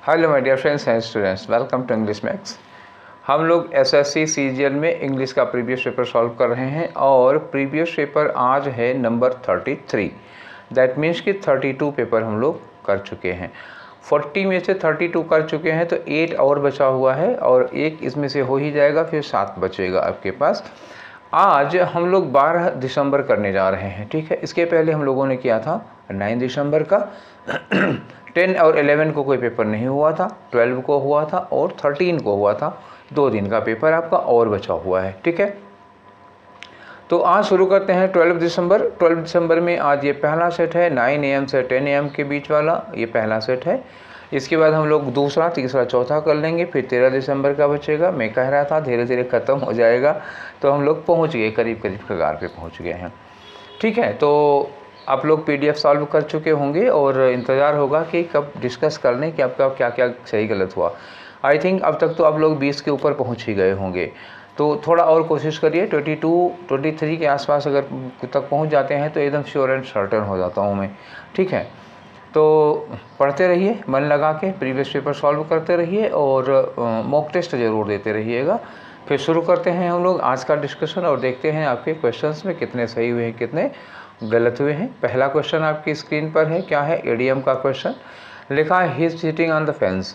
Hello my dear friends and students, welcome to English Max. हम लोग SSC CGL में English का previous paper solve कर रहे हैं और प्रीवियस पेपर आज है नंबर 33। दैट मीन्स कि 32 पेपर हम लोग कर चुके हैं। 40 में से 32 कर चुके हैं तो 8 और बचा हुआ है और एक इसमें से हो ही जाएगा, फिर 7 बचेगा आपके पास। आज हम लोग 12 दिसंबर करने जा रहे हैं, ठीक है। इसके पहले हम लोगों ने किया था 9 दिसंबर का। 10 और 11 को कोई पेपर नहीं हुआ था, 12 को हुआ था और 13 को हुआ था। 2 दिन का पेपर आपका और बचा हुआ है, ठीक है। तो आज शुरू करते हैं 12 दिसंबर। 12 दिसंबर में आज ये पहला सेट है, 9 AM से 10 AM के बीच वाला ये पहला सेट है। इसके बाद हम लोग दूसरा, तीसरा, चौथा कर लेंगे, फिर 13 दिसंबर का बचेगा। मैं कह रहा था धीरे धीरे ख़त्म हो जाएगा, तो हम लोग पहुँच गए, करीब करीब कगार पे पहुँच गए हैं, ठीक है। तो आप लोग PDF सॉल्व कर चुके होंगे और इंतज़ार होगा कि कब डिस्कस कर लें कि आपका क्या क्या सही गलत हुआ। आई थिंक अब तक तो आप लोग 20 के ऊपर पहुंच ही गए होंगे, तो थोड़ा और कोशिश करिए। 22, 23 के आसपास अगर तक पहुंच जाते हैं तो एकदम श्योर एंड सर्टेन हो जाता हूं मैं, ठीक है। तो पढ़ते रहिए, मन लगा के प्रीवियस पेपर सॉल्व करते रहिए और मॉक टेस्ट ज़रूर देते रहिएगा। फिर शुरू करते हैं हम लोग आज का डिस्कशन और देखते हैं आपके क्वेश्चंस में कितने सही हुए हैं, कितने गलत हुए हैं। पहला क्वेश्चन आपकी स्क्रीन पर है, क्या है? इडियम का क्वेश्चन लिखा है, he is sitting on the fence.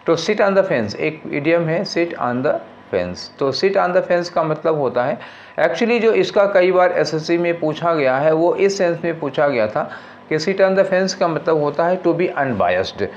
तो सिट ऑन द फेंस एक इडियम है, सिट ऑन द फेंस। तो सिट ऑन द फेंस का मतलब होता है, एक्चुअली जो इसका कई बार एसएससी में पूछा गया है वो इस सेंस में पूछा गया था कि सिट ऑन द फेंस का मतलब होता है to be unbiased,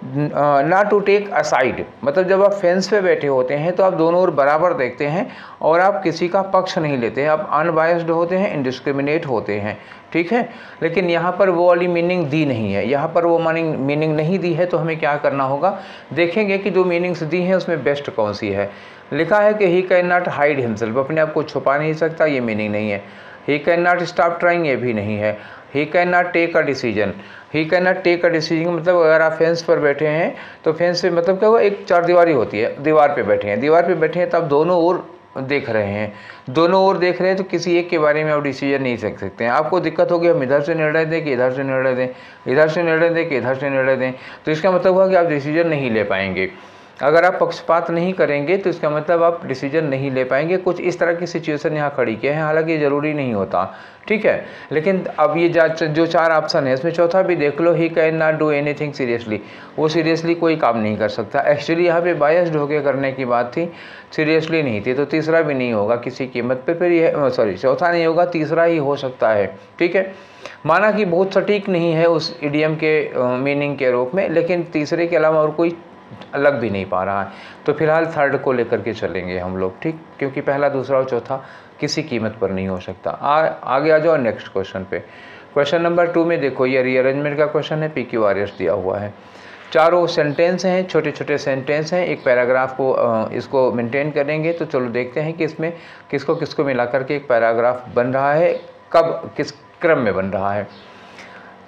not to take aside. मतलब जब आप फेंस पे बैठे होते हैं तो आप दोनों ओर बराबर देखते हैं और आप किसी का पक्ष नहीं लेते हैं, आप अनबायस्ड होते हैं, इंडिस्क्रिमिनेट होते हैं, ठीक है। लेकिन यहाँ पर वो वाली मीनिंग दी नहीं है, यहाँ पर वो मीनिंग नहीं दी है। तो हमें क्या करना होगा, देखेंगे कि जो मीनिंग्स दी हैं उसमें बेस्ट कौन सी है। लिखा है कि ही कैन नॉट हाइड हिमसेल्फ, अपने आप को छुपा नहीं सकता, ये मीनिंग नहीं है। He can not stop trying, ये भी नहीं है। He can not take a decision, he can not take a decision मतलब अगर आप फेंस पर बैठे हैं तो फेंस पे मतलब क्या हुआ, एक चारदीवारी होती है, दीवार पे बैठे हैं, दीवार पे बैठे हैं तो आप दोनों ओर देख रहे हैं, दोनों ओर देख रहे हैं तो किसी एक के बारे में आप डिसीजन नहीं ले सकते हैं। आपको दिक्कत होगी हम इधर से निर्णय दें कि इधर से निर्णय दें, इधर से निर्णय दें कि इधर से निर्णय दें, तो इसका मतलब हुआ कि आप डिसीजन नहीं ले पाएंगे। अगर आप पक्षपात नहीं करेंगे तो इसका मतलब आप डिसीजन नहीं ले पाएंगे। कुछ इस तरह की सिचुएशन यहाँ खड़ी किए हैं, हालांकि ये ज़रूरी नहीं होता, ठीक है। लेकिन अब ये जो 4 ऑप्शन है इसमें चौथा भी देख लो, he can not do anything seriously, वो सीरियसली कोई काम नहीं कर सकता। एक्चुअली यहाँ पे बायस्ड होकर करने की बात थी, सीरियसली नहीं थी। तो तीसरा भी नहीं होगा किसी कीमत पे, फिर ये चौथा नहीं होगा, तीसरा ही हो सकता है, ठीक है। माना कि बहुत सटीक नहीं है उस इडियम के मीनिंग के रूप में, लेकिन तीसरे के अलावा और कोई अलग भी नहीं पा रहा है। तो फिलहाल थर्ड को लेकर के चलेंगे हम लोग, ठीक, क्योंकि पहला, दूसरा और चौथा किसी कीमत पर नहीं हो सकता। आगे आ जाओ नेक्स्ट क्वेश्चन पे। क्वेश्चन नंबर 2 में देखो, ये रीअरेंजमेंट का क्वेश्चन है, PQRS दिया हुआ है। चारों सेंटेंस हैं, छोटे छोटे सेंटेंस हैं, एक पैराग्राफ को इसको मेंटेन करेंगे। तो चलो देखते हैं कि इसमें किसको किसको मिला करके एक पैराग्राफ बन रहा है, कब किस क्रम में बन रहा है।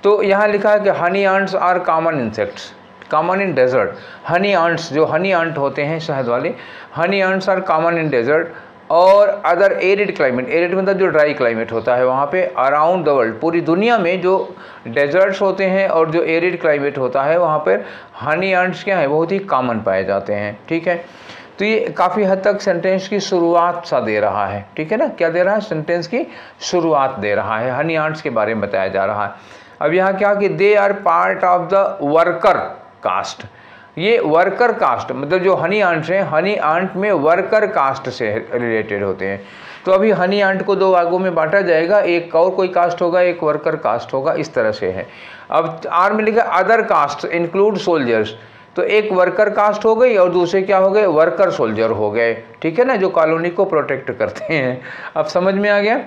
तो यहाँ लिखा है कि honey ants are common insects, common in desert. Honey ants, जो हनी आंट होते हैं शहद वाले, honey ants are common in desert और अदर एरिड क्लाइमेट। एरिड मतलब जो ड्राई क्लाइमेट होता है वहाँ पे अराउंड द वर्ल्ड, पूरी दुनिया में जो डेजर्ट्स होते हैं और जो एरिड क्लाइमेट होता है वहाँ पर हनी आंट्स क्या है, बहुत ही कॉमन पाए जाते हैं, ठीक है। तो ये काफ़ी हद तक सेंटेंस की शुरुआत सा दे रहा है, ठीक है ना। क्या दे रहा है, सेंटेंस की शुरुआत दे रहा है, हनी आंट्स के बारे में बताया जा रहा है। अब यहाँ क्या कि they are part of the worker caste. ये वर्कर कास्ट मतलब जो हनी आंट्स हैं, हनी आंट में वर्कर कास्ट से रिलेटेड होते हैं। तो अभी हनी आंट को 2 भागों में बांटा जाएगा, एक और कोई कास्ट होगा, एक वर्कर कास्ट होगा, इस तरह से है। अब आर में लिखा अदर कास्ट इंक्लूड सोल्जर्स, तो एक वर्कर कास्ट हो गई और दूसरे क्या हो गए, वर्कर सोल्जर हो गए, ठीक है ना, जो कॉलोनी को प्रोटेक्ट करते हैं। अब समझ में आ गया।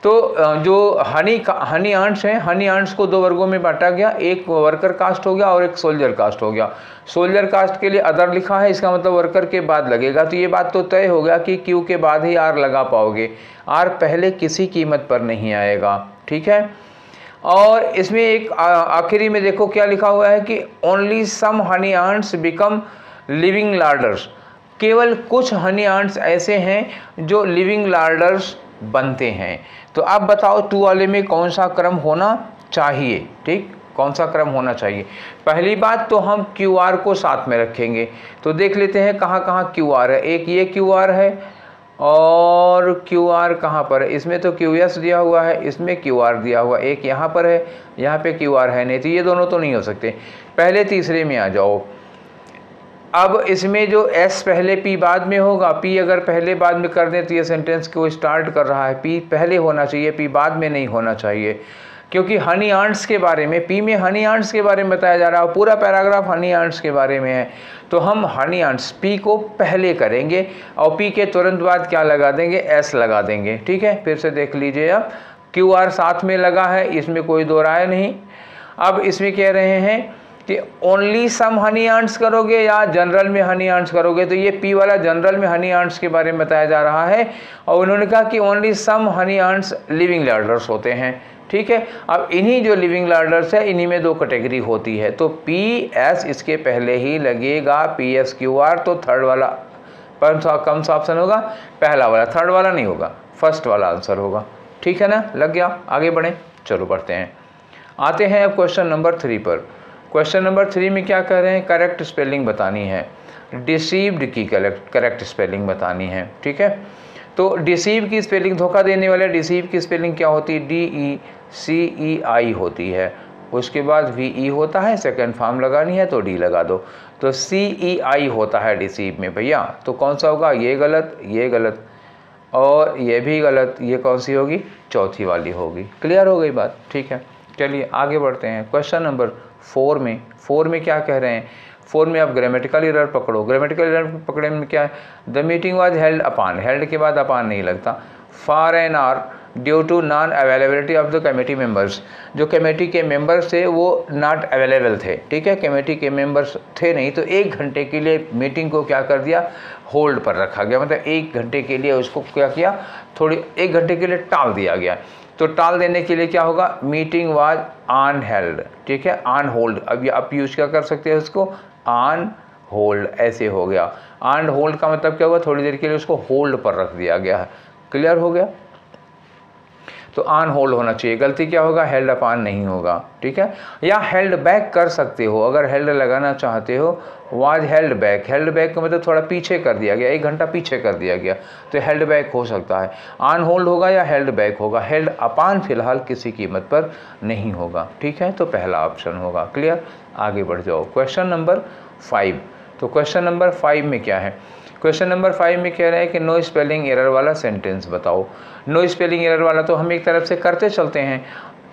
तो जो हनी आंट्स हैं, हनी आंट्स को 2 वर्गों में बांटा गया, एक वर्कर कास्ट हो गया और एक सोल्जर कास्ट हो गया। सोल्जर कास्ट के लिए अदर लिखा है, इसका मतलब वर्कर के बाद लगेगा। तो ये बात तो तय हो गया कि क्यू के बाद ही आर लगा पाओगे, आर पहले किसी कीमत पर नहीं आएगा, ठीक है। और इसमें एक आखिरी में देखो क्या लिखा हुआ है कि only some honey ants become living larders, केवल कुछ हनी आंट्स ऐसे हैं जो लिविंग लार्डर्स बनते हैं। तो आप बताओ 2 वाले में कौन सा क्रम होना चाहिए, ठीक। कौन सा क्रम होना चाहिए? पहली बात तो हम QR को साथ में रखेंगे, तो देख लेते हैं कहाँ कहाँ QR है। एक ये QR है और QR कहाँ पर है? इसमें तो QS दिया हुआ है, इसमें QR दिया हुआ, एक यहाँ पर है, यहाँ पे QR है नहीं, तो ये दोनों तो नहीं हो सकते। पहले तीसरे में आ जाओ। अब इसमें जो S पहले P बाद में होगा, P अगर पहले बाद में कर दें तो ये सेंटेंस को स्टार्ट कर रहा है, P पहले होना चाहिए, P बाद में नहीं होना चाहिए, क्योंकि हनी आंट्स के बारे में, P में हनी आंट्स के बारे में बताया जा रहा है, पूरा पैराग्राफ हनी आंट्स के बारे में है, तो हम हनी आंट्स P को पहले करेंगे और P के तुरंत बाद क्या लगा देंगे? S लगा देंगे। ठीक है, फिर से देख लीजिए, अब QR साथ में लगा है, इसमें कोई दो राय नहीं। अब इसमें कह रहे हैं कि ओनली सम हनी आंट्स करोगे या जनरल में हनी आंट्स करोगे, तो ये P वाला जनरल में हनी आंट्स के बारे में बताया जा रहा है और उन्होंने कहा कि only some honey ants living ladders होते हैं। ठीक है, अब इन्हीं जो लिविंग लैडर्स है इन्हीं में दो कैटेगरी होती है, तो PS इसके पहले ही लगेगा, PSQR, तो थर्ड वाला कौन सा ऑप्शन होगा? पहला वाला, थर्ड वाला नहीं होगा, फर्स्ट वाला आंसर होगा। ठीक है ना, लग गया? आगे बढ़ें, चलो बढ़ते हैं। आते हैं अब क्वेश्चन नंबर 3 पर। क्वेश्चन नंबर 3 में क्या कह रहे हैं? करेक्ट स्पेलिंग बतानी है, डिसीव्ड की करेक्ट स्पेलिंग बतानी है। ठीक है, तो डिसीव की स्पेलिंग, धोखा देने वाले डिसीव की स्पेलिंग क्या होती है? DECEI होती है, उसके बाद VE होता है, सेकंड फॉर्म लगानी है तो D लगा दो, तो CEI होता है डिसीव में भैया। तो कौन सा होगा? ये गलत, ये गलत और ये भी गलत, ये कौन सी होगी? चौथी वाली होगी। क्लियर हो गई बात? ठीक है, चलिए आगे बढ़ते हैं। क्वेश्चन नंबर 4 में क्या कह रहे हैं? 4 में आप ग्रामेटिकल एरर पकड़ो। ग्रामेटिकल एरर पकड़ने में क्या है? The meeting was held upon, held के बाद अपॉन नहीं लगता, for an hour due to non availability of the committee members, जो कमेटी के मेंबर्स थे वो नॉट अवेलेबल थे। ठीक है, कमेटी के मेंबर्स थे नहीं, तो 1 घंटे के लिए मीटिंग को क्या कर दिया? होल्ड पर रखा गया, मतलब 1 घंटे के लिए उसको क्या किया? 1 घंटे के लिए टाल दिया गया। तो टाल देने के लिए क्या होगा? Meeting was on held. ठीक है, ऑन होल्ड, अब आप यूज क्या कर सकते हैं उसको? ऑन होल्ड, ऐसे हो गया। ऑन होल्ड का मतलब क्या हुआ? थोड़ी देर के लिए उसको होल्ड पर रख दिया गया है। क्लियर हो गया? तो ऑन होल्ड होना चाहिए, गलती क्या होगा? हेल्ड अपॉन नहीं होगा। ठीक है, या हेल्ड बैक कर सकते हो, अगर हेल्ड लगाना चाहते हो, was held back, held back का मतलब थोड़ा पीछे कर दिया गया, 1 घंटा पीछे कर दिया गया, तो हेल्ड बैक हो सकता है। ऑन होल्ड होगा या हेल्ड बैक होगा, हेल्ड अपॉन फिलहाल किसी कीमत पर नहीं होगा। ठीक है, तो पहला ऑप्शन होगा। क्लियर, आगे बढ़ जाओ। क्वेश्चन नंबर 5, तो क्वेश्चन नंबर 5 में क्या है? क्वेश्चन नंबर 5 में कह रहे हैं कि नो स्पेलिंग एरर वाला सेंटेंस बताओ। नो स्पेलिंग एरर वाला तो हम एक तरफ से करते चलते हैं।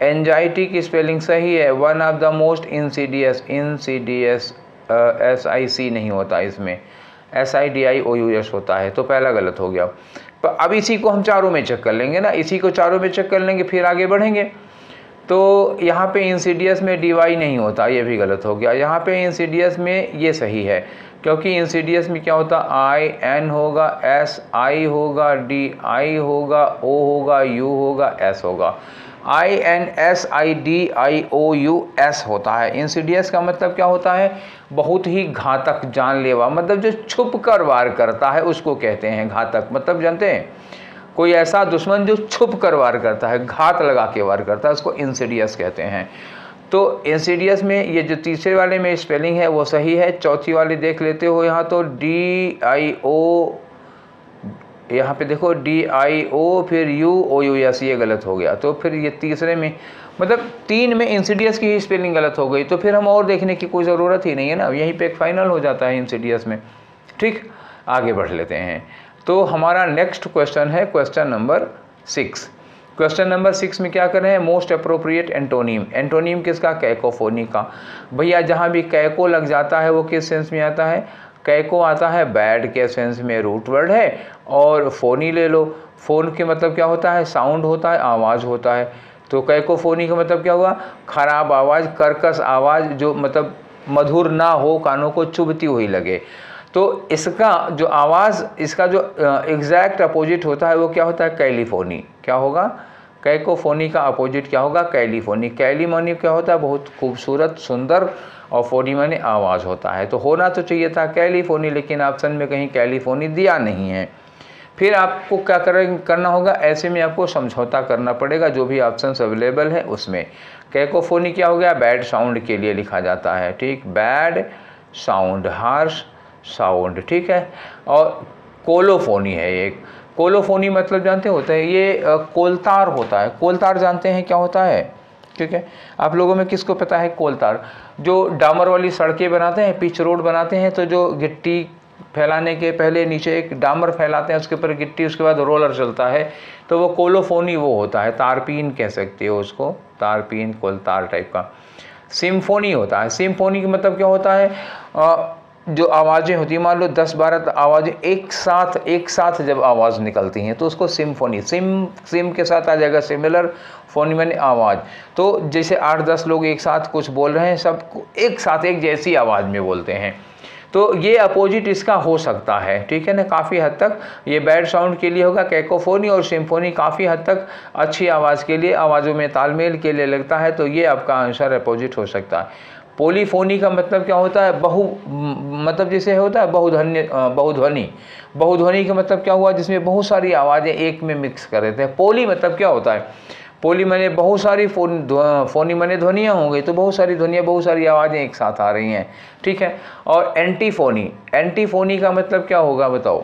एंजाइटी की स्पेलिंग सही है, one of the most Insidious, SIC नहीं होता इसमें, SIDIOUS होता है, तो पहला गलत हो गया। अब इसी को हम चारों में चेक कर लेंगे ना, इसी को चारों में चेक कर लेंगे, फिर आगे बढ़ेंगे। तो यहाँ पे इंसीडियस में DY नहीं होता, ये भी गलत हो गया। यहाँ पे इंसीडियस में ये सही है, क्योंकि इंसीडियस में क्या होता? IN होगा, SI होगा, DI होगा, O होगा, U होगा, S होगा। INSIDIOUS होता है। इंसीडियस का मतलब क्या होता है? बहुत ही घातक, जानलेवा, मतलब जो छुप कर वार करता है उसको कहते हैं घातक। मतलब जानते हैं, कोई ऐसा दुश्मन जो छुप कर वार करता है, घात लगा के वार करता है, उसको इंसीडियस कहते हैं। तो इंसीडियस में ये जो तीसरे वाले में स्पेलिंग है वो सही है। चौथी वाली देख लेते हो, यहाँ तो DIO, यहाँ पे देखो DIO फिर UOUS, ये गलत हो गया। तो फिर ये तीसरे में, मतलब 3 में इंसीडियस की ही स्पेलिंग गलत हो गई, तो फिर हम और देखने की कोई ज़रूरत ही नहीं है ना, यहीं पे एक फाइनल हो जाता है इंसीडियस में। ठीक, आगे बढ़ लेते हैं। तो हमारा नेक्स्ट क्वेश्चन है क्वेश्चन नंबर 6। क्वेश्चन नंबर 6 में क्या कर रहे हैं? Most appropriate antonym. एंटोनीम किसका? कैकोफोनी का। भैया जहाँ भी कैको लग जाता है वो किस सेंस में आता है? कैको आता है बैड के सेंस में, रूट वर्ड है। और फोनी ले लो, फोन के मतलब क्या होता है? साउंड होता है, आवाज़ होता है। तो कैकोफोनी का मतलब क्या हुआ? खराब आवाज़, कर्कश आवाज़, जो मतलब मधुर ना हो, कानों को चुभती हुई लगे। तो इसका जो आवाज़, इसका जो एग्जैक्ट अपोजिट होता है वो क्या होता है? कैलीफोनी। क्या होगा? कैकोफोनी का अपोजिट क्या होगा? कैलीफोनी। कैलीमोनी क्या होता है? बहुत खूबसूरत, सुंदर, और फोनी माने आवाज़ होता है। तो होना तो चाहिए था कैलीफोनी, लेकिन ऑप्शन में कहीं कैलीफोनी दिया नहीं है। फिर आपको क्या करना होगा? ऐसे में आपको समझौता करना पड़ेगा जो भी ऑप्शंस अवेलेबल है उसमें। कैकोफोनी क्या हो गया, बैड साउंड के लिए लिखा जाता है, ठीक, बैड साउंड, हार्श साउंड, ठीक है। और कोलोफोनी है एक, कोलोफोनी मतलब जानते होते हैं, ये कोलतार होता है। कोलतार जानते हैं क्या होता है, ठीक है। आप लोगों में किसको पता है कोलतार? जो डामर वाली सड़कें बनाते हैं, पिच रोड बनाते हैं, तो जो गिट्टी फैलाने के पहले नीचे एक डामर फैलाते हैं, उसके ऊपर गिट्टी, उसके बाद रोलर चलता है, तो वो कोलोफोनी वो होता है। तारपीन कह सकते हो उसको, तारपीन, कोलतार टाइप का। सिम्फोनी होता है। सिम्फोनी का मतलब क्या होता है, जो आवाज़ें होती हैं, मान लो 10-12 आवाज़ें एक साथ जब आवाज़ निकलती हैं तो उसको सिम्फोनी, सिम के साथ आ जाएगा सिमिलर, फोनी मैंने आवाज़। तो जैसे 8-10 लोग एक साथ कुछ बोल रहे हैं, सब एक साथ एक जैसी आवाज़ में बोलते हैं, तो ये अपोजिट इसका हो सकता है, ठीक है ना। काफ़ी हद तक ये बैड साउंड के लिए होगा कैकोफोनी, और सिम्फोनी काफ़ी हद तक अच्छी आवाज़ के लिए, आवाज़ों में तालमेल के लिए लगता है, तो ये आपका आंसर अपोजिट हो सकता है। पोलीफोनी का मतलब क्या होता है, मतलब जैसे होता है बहुध्वनि। बहुध्वनि का मतलब क्या हुआ, जिसमें बहुत सारी आवाज़ें एक में मिक्स कर देते हैं। पोली मतलब क्या होता है, पोली माने बहुत सारी, फोनी माने ध्वनियाँ होंगी, तो बहुत सारी ध्वनियाँ, बहुत सारी आवाज़ें एक साथ आ रही हैं, ठीक है। और एंटीफोनी, एंटीफोनी का मतलब क्या होगा बताओ।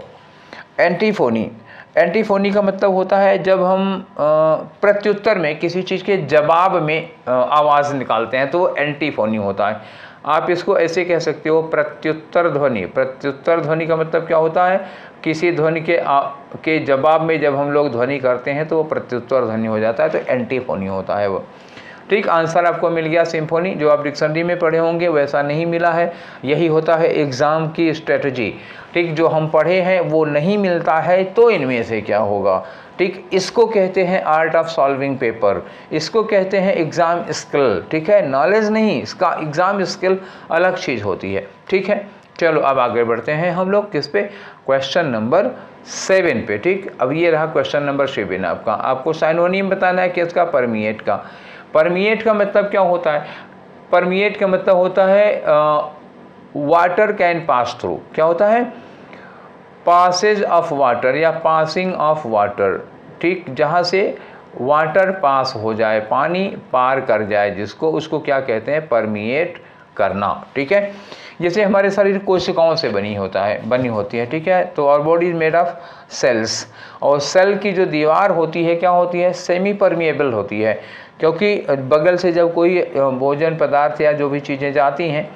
एंटीफोनी का मतलब होता है जब हम प्रत्युत्तर में, किसी चीज़ के जवाब में आवाज़ निकालते हैं, तो वो एंटीफोनी होता है। आप इसको ऐसे कह सकते हो, प्रत्युत्तर ध्वनि। प्रत्युत्तर ध्वनि का मतलब क्या होता है, किसी ध्वनि के जवाब में जब हम लोग ध्वनि करते हैं तो वो प्रत्युत्तर ध्वनि हो जाता है, तो एंटीफोनी होता है वो, ठीक। आंसर आपको मिल गया सिम्फोनी, जो आप डिक्शनरी में पढ़े होंगे वैसा नहीं मिला है। यही होता है एग्ज़ाम की स्ट्रेटजी, ठीक। जो हम पढ़े हैं वो नहीं मिलता है, तो इनमें से क्या होगा, ठीक। इसको कहते हैं आर्ट ऑफ सॉल्विंग पेपर, इसको कहते हैं एग्ज़ाम स्किल, ठीक है। नॉलेज नहीं, इसका एग्ज़ाम स्किल अलग चीज़ होती है, ठीक है। चलो अब आगे बढ़ते हैं हम लोग किस पे, क्वेश्चन नंबर 7 पे, ठीक। अब ये रहा क्वेश्चन नंबर 7 आपका। आपको साइनोनिम बताना है किसका, परमिएट का। परमिएट का मतलब क्या होता है, परमिएट का मतलब होता है वाटर कैन पास थ्रू। क्या होता है, पासेज ऑफ वाटर या पासिंग ऑफ वाटर, ठीक। जहाँ से वाटर पास हो जाए, पानी पार कर जाए जिसको, उसको क्या कहते हैं, परमिएट करना, ठीक है। जैसे हमारे शरीर कोशिकाओं से बनी होती है, ठीक है। तो और body is made of cells, और सेल की जो दीवार होती है क्या होती है, सेमी परमिएबल होती है, क्योंकि बगल से जब कोई भोजन पदार्थ या जो भी चीज़ें जाती हैं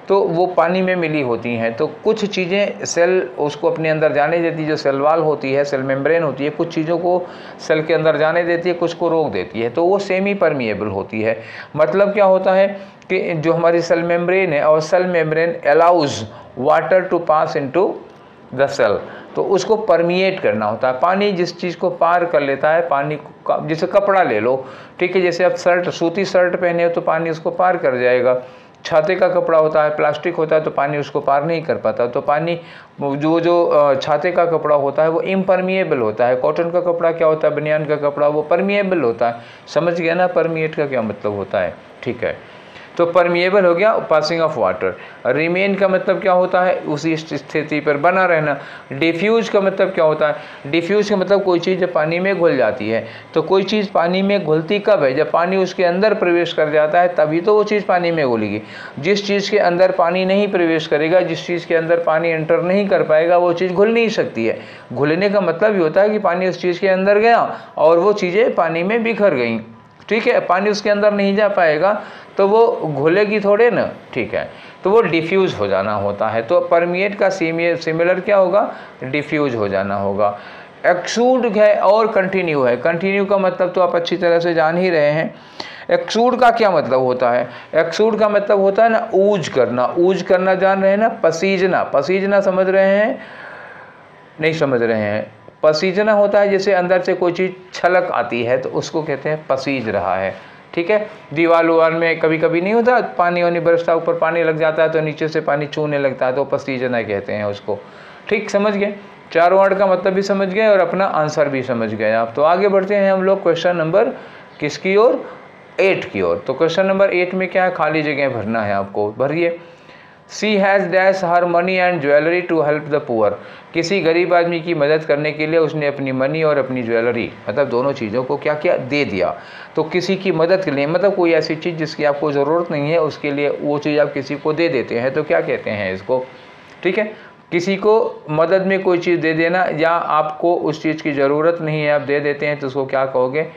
तो वो पानी में मिली होती हैं, तो कुछ चीज़ें सेल उसको अपने अंदर जाने देती है, जो सेल वाल होती है, सेल मेम्ब्रेन होती है, कुछ चीज़ों को सेल के अंदर जाने देती है, कुछ को रोक देती है, तो वो सेमी परमिएबल होती है। मतलब क्या होता है कि जो हमारी सेल मेम्ब्रेन है, और cell membrane allows water to pass into the cell, तो उसको परमिएट करना होता है। पानी जिस चीज़ को पार कर लेता है, पानी को, जैसे कपड़ा ले लो, ठीक है। जैसे आप सूती शर्ट पहने हो तो पानी उसको पार कर जाएगा। छाते का कपड़ा होता है, प्लास्टिक होता है, तो पानी उसको पार नहीं कर पाता। तो पानी जो छाते का कपड़ा होता है वो इम्परमिएबल होता है। कॉटन का कपड़ा क्या होता है, बनियान का कपड़ा, वो परमिएबल होता है। समझ गया ना परमिएट का क्या मतलब होता है, ठीक है। तो परमिएबल हो गया, पासिंग ऑफ वाटर। रिमेन का मतलब क्या होता है, उसी स्थिति पर बना रहना। डिफ्यूज का मतलब क्या होता है, डिफ्यूज का मतलब कोई चीज़ जब पानी में घुल जाती है, तो कोई चीज़ पानी में घुलती कब है, जब पानी उसके अंदर प्रवेश कर जाता है, तभी तो वो चीज़ पानी में घुलेगी। जिस चीज़ के अंदर पानी नहीं प्रवेश करेगा, जिस चीज़ के अंदर पानी एंटर नहीं कर पाएगा, वो चीज़ घुल नहीं सकती है। घुलने का मतलब ये होता है कि पानी उस चीज़ के अंदर गया और वो चीज़ें पानी में बिखर गई, ठीक है। पानी उसके अंदर नहीं जा पाएगा तो वो घुलेगी थोड़े ना, ठीक है। तो वो डिफ्यूज़ हो जाना होता है। तो परमिएट का सिमिलर क्या होगा, डिफ्यूज हो जाना होगा। एक्सूड है और कंटिन्यू है। कंटिन्यू का मतलब तो आप अच्छी तरह से जान ही रहे हैं। एक्सूड का क्या मतलब होता है, एक्सूड का मतलब होता है ना ऊज करना। ऊज करना जान रहे हैं ना, पसीजना, पसीजना समझ रहे हैं, नहीं समझ रहे हैं। पसीजना होता है जैसे अंदर से कोई चीज़ छलक आती है तो उसको कहते हैं पसीज रहा है, ठीक है। दीवार उवार में कभी कभी नहीं होता, पानी वानी बरसता, ऊपर पानी लग जाता है तो नीचे से पानी छूने लगता है, तो पसीजना कहते हैं उसको, ठीक। समझ गए, चारों वर्ड का मतलब भी समझ गए और अपना आंसर भी समझ गए आप। तो आगे बढ़ते हैं हम लोग क्वेश्चन नंबर किसकी ओर, 8 की ओर। तो क्वेश्चन नंबर 8 में क्या है, खाली जगह भरना है आपको, भरिए। She has dash her money and jewellery to help the poor. किसी गरीब आदमी की मदद करने के लिए उसने अपनी मनी और अपनी ज्वेलरी, मतलब दोनों चीज़ों को क्या किया, दे दिया। तो किसी की मदद के लिए, मतलब कोई ऐसी चीज़ जिसकी आपको ज़रूरत नहीं है, उसके लिए वो चीज़ आप किसी को दे देते हैं, तो क्या कहते हैं इसको, ठीक है। किसी को मदद में कोई चीज़ दे देना, या आपको उस चीज़ की ज़रूरत नहीं है, आप दे देते हैं, तो उसको क्या कहोगे,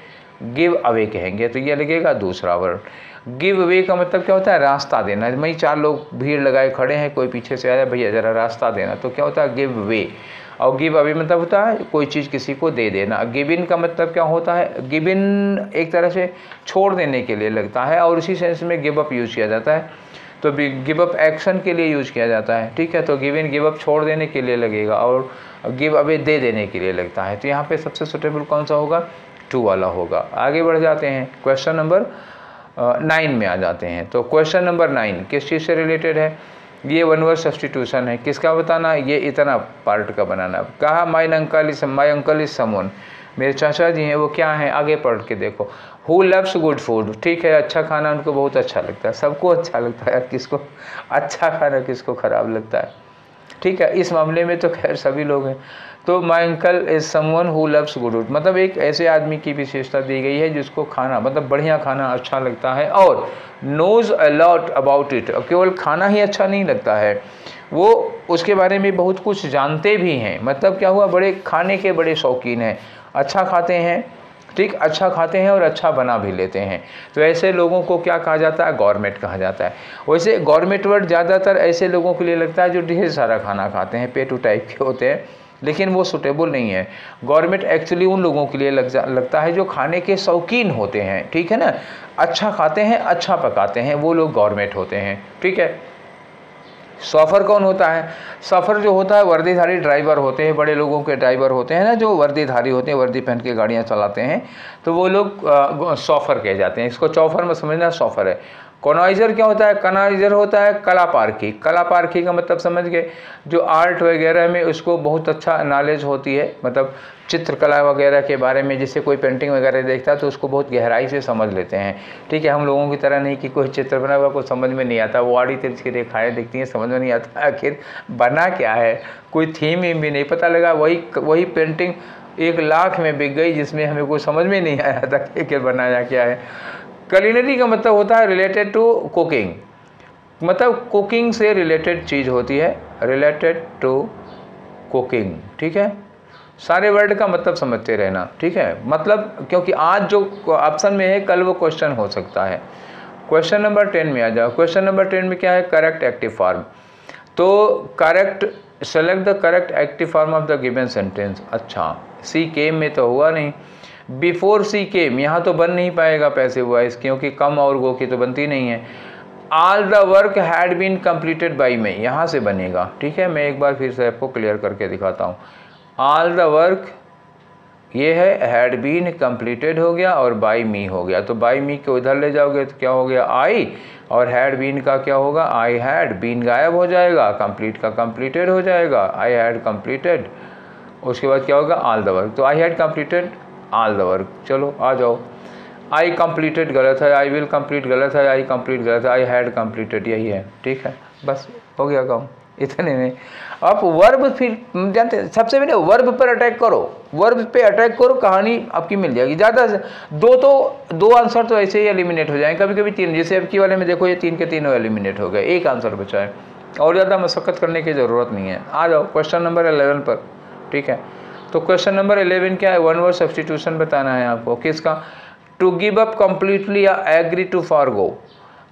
गिव अवे कहेंगे। तो ये लगेगा दूसरा वर्ड। गिव अवे का मतलब क्या होता है, रास्ता देना। वहीं 4 लोग भीड़ लगाए खड़े हैं, कोई पीछे से आया, भैया ज़रा रास्ता देना, तो क्या होता है, गिव वे। और गिव अवे मतलब होता है कोई चीज़ किसी को दे देना। गिव इन का मतलब क्या होता है, गिव इन एक तरह से छोड़ देने के लिए लगता है, और उसी सेंस में गिव अप यूज़ किया जाता है। तो गिव अप एक्शन के लिए यूज किया जाता है, ठीक है। तो गिव इन गिव अप छोड़ देने के लिए लगेगा, और गिव अवे दे देने के लिए लगता है। तो यहाँ पे सबसे सुटेबल कौन सा होगा, टू वाला होगा। आगे बढ़ जाते हैं, क्वेश्चन नंबर 9 में आ जाते हैं। तो क्वेश्चन नंबर 9 किस चीज़ से रिलेटेड है, ये वन वर्ड सब्स्टिट्यूशन है। किसका बताना, ये इतना पार्ट का बनाना। कहा माई अंकल इज समवन, मेरे चाचा जी हैं, वो क्या हैं, आगे पढ़ के देखो। हु लव्स गुड फूड, ठीक है, अच्छा खाना उनको बहुत अच्छा लगता है, सबको अच्छा लगता है यार, किसको अच्छा खाना किसको ख़राब लगता है, ठीक है। इस मामले में तो खैर सभी लोग हैं। तो my uncle is someone who loves good food, मतलब एक ऐसे आदमी की विशेषता दी गई है जिसको खाना, मतलब बढ़िया खाना अच्छा लगता है, और knows a lot about it. केवल खाना ही अच्छा नहीं लगता है, वो उसके बारे में बहुत कुछ जानते भी हैं। मतलब क्या हुआ, बड़े खाने के बड़े शौकीन हैं, अच्छा खाते हैं, ठीक, अच्छा खाते हैं और अच्छा बना भी लेते हैं। तो ऐसे लोगों को क्या कहा जाता है, गॉरमेट कहा जाता है। वैसे गॉरमेट वर्ड ज़्यादातर ऐसे लोगों के लिए लगता है जो ढेर सारा खाना खाते हैं, पेटू टाइप के होते हैं, लेकिन वो सुटेबल नहीं है। गॉरमेट एक्चुअली उन लोगों के लिए लगता है जो खाने के शौकीन होते हैं, ठीक है ना, अच्छा खाते हैं, अच्छा पकाते हैं, वो लोग गॉरमेट होते हैं, ठीक है। सॉफर कौन होता है, सॉफर जो होता है वर्दीधारी ड्राइवर होते हैं, बड़े लोगों के ड्राइवर होते हैं ना, जो वर्दीधारी होते हैं, वर्दी पहन के गाड़ियाँ चलाते हैं, तो वो लोग सॉफर कहे जाते हैं। इसको चौफर में समझना, सॉफर है। कॉनाइजर क्या होता है, कनाइजर होता है कलापारखी। कलापारखी का मतलब समझ गए, जो आर्ट वगैरह में उसको बहुत अच्छा नॉलेज होती है, मतलब चित्रकला वगैरह के बारे में, जिससे कोई पेंटिंग वगैरह देखता है तो उसको बहुत गहराई से समझ लेते हैं, ठीक है। हम लोगों की तरह नहीं कि कोई चित्र बना हुआ कुछ समझ में नहीं आता, वो आड़ी तिरछ की रेखाएँ दिखती हैं, समझ में नहीं आता आखिर बना क्या है, कोई थीम भी नहीं पता लगा, वही पेंटिंग 1 लाख में बिक गई, जिसमें हमें कोई समझ में नहीं आया था कि बनाया क्या है। कलिनरी का मतलब होता है रिलेटेड टू कुकिंग, मतलब कुकिंग से रिलेटेड चीज़ होती है, रिलेटेड टू कुकिंग, ठीक है। सारे वर्ड का मतलब समझते रहना, ठीक है, मतलब क्योंकि आज जो ऑप्शन में है कल वो क्वेश्चन हो सकता है। क्वेश्चन नंबर 10 में आ जाओ। क्वेश्चन नंबर 10 में क्या है, करेक्ट एक्टिव फॉर्म। तो correct, select the correct active form of the given sentence. अच्छा, सी केम में तो हुआ नहीं, बिफोर सी केम यहाँ तो बन नहीं पाएगा पैसिव वॉइस, क्योंकि कम और गो की तो बनती नहीं है। All the work had been completed by me, यहाँ से बनेगा, ठीक है। मैं एक बार फिर से आपको क्लियर करके दिखाता हूँ। ऑल द वर्क ये है, हैड बीन कंप्लीटेड हो गया और बाई मी हो गया, तो बाई मी को इधर ले जाओगे तो क्या हो गया, आई, और हैड बीन का क्या होगा, आई हैड, बीन गायब हो जाएगा, कंप्लीट का कंप्लीटेड हो जाएगा, आई हैड कंप्लीटेड। उसके बाद क्या होगा, ऑल द वर्क, तो I had completed all the work. चलो आ जाओ, आई कंप्लीटेड गलत है, आई विल कंप्लीट गलत है, आई कंप्लीट गलत है, आई हैड कंप्लीटेड यही है, ठीक है, बस हो गया काम इतने में। आप वर्ब फिर जानते हैं, सबसे पहले वर्ब पर अटैक करो, वर्ब पे अटैक करो, कहानी आपकी मिल जाएगी। ज़्यादा से दो आंसर तो ऐसे ही एलिमिनेट हो जाएंगे, कभी कभी 3, जैसे अब की वाले में देखो ये 3 के 3 एलिमिनेट हो गए, एक आंसर बचा है, और ज़्यादा मशक्क़त करने की ज़रूरत नहीं है। आ जाओ क्वेश्चन नंबर 11 पर, ठीक है। तो क्वेश्चन नंबर 11 क्या है, वन वर्ड सब्स्टिट्यूशन बताना है आपको। किसका, टू गिव अप कम्प्लीटली या एग्री टू फॉरगो।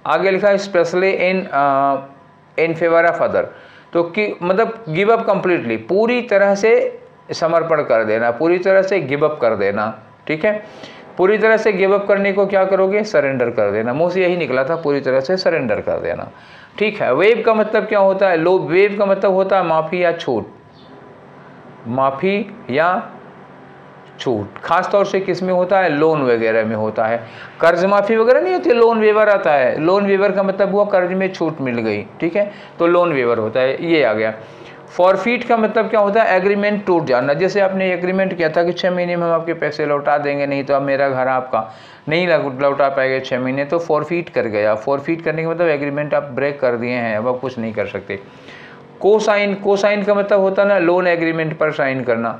आगे लिखा है specially in favour of other, तो कि मतलब गिव अप कम्प्लीटली, पूरी तरह से समर्पण कर देना, पूरी तरह से गिव अप कर देना, ठीक है। पूरी तरह से गिव अप करने को क्या करोगे, सरेंडर कर देना, मुँह से यही निकला था, पूरी तरह से सरेंडर कर देना, ठीक है। वेव का मतलब क्या होता है, लो वेव का मतलब होता है माफ़ी या छूट, माफ़ी या छूट, खास तौर से किस में होता है, लोन वगैरह में होता है। कर्ज माफ़ी वगैरह नहीं होती, लोन वेवर आता है, लोन वेवर का मतलब हुआ कर्ज में छूट मिल गई, ठीक है, तो लोन वेवर होता है, ये आ गया। फॉरफीट का मतलब क्या होता है, एग्रीमेंट टूट जाना। जैसे आपने एग्रीमेंट किया था कि 6 महीने में हम आपके पैसे लौटा देंगे, नहीं तो अब मेरा घर आपका नहीं लौटा पाएगा 6 महीने, तो फॉरफीट कर गया। फॉरफीट करने का मतलब एग्रीमेंट आप ब्रेक कर दिए हैं, अब आप कुछ नहीं कर सकते। कोसाइन का मतलब होता है ना लोन एग्रीमेंट पर साइन करना,